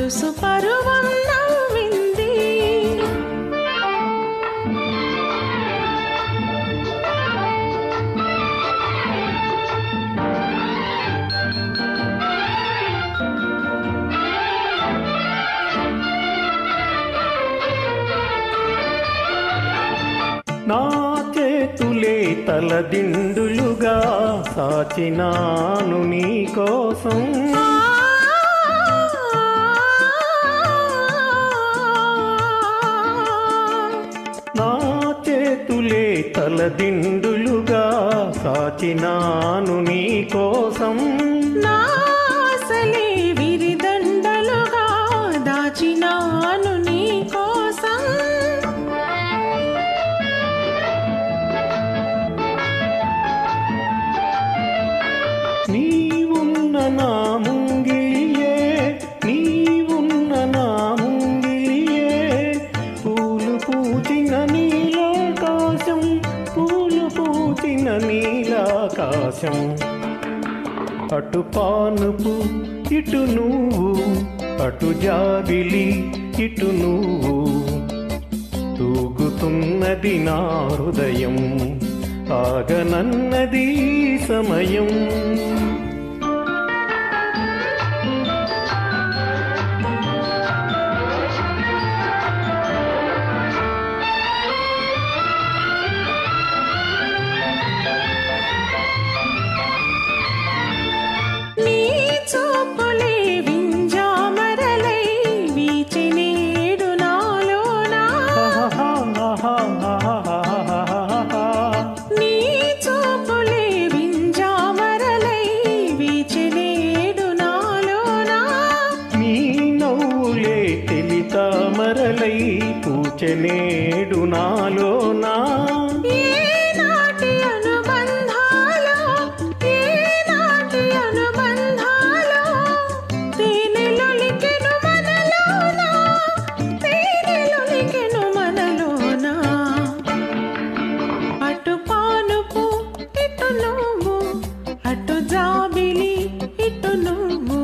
మనసు పరువం నవ్వింది. నా చేతులే తలదిండులుగా సాచినాను నీ కోసం. నా చేతులే తలదిండులుగా సాచినాను నీ కోసం. నా ఆశలే విరిదండలుగా దాచినాను నీ కోసం. నీవున్న నా ముంగిలియే, నీవున్న నా ముంగిలియే, పూలు పూచిన నీలాకాశం, పూలు పూచిన నీలాకాశం. అటు పానుపు ఇటు నువ్వు, అటు జాబిలి ఇటు నువ్వు, తూగుతున్నది నా హృదయం, ఆగనన్నది సమయం. నీ చూపులే వింజామరలై వీచినేడు నాలోనా. నీ చూపులే వింజామరలై వీచినేడు నాలోనా. నీ నవ్వులే తెలితామరలై పూచెనేడు నాలోనా. ఏనాటి అనుబంధాలో, ఏనాటి అనుబంధాలో, తేనెలొలికెను మనలోనా, తేనెలొలికెను మనలోనా. అటు పానుపు ఇటు నువ్వు, అటు జాబిలి ఇటు నువ్వు,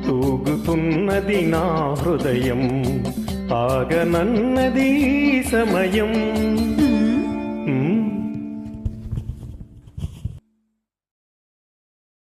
తూగుతున్నది నా హృదయం, ఆగనన్నది సమయం.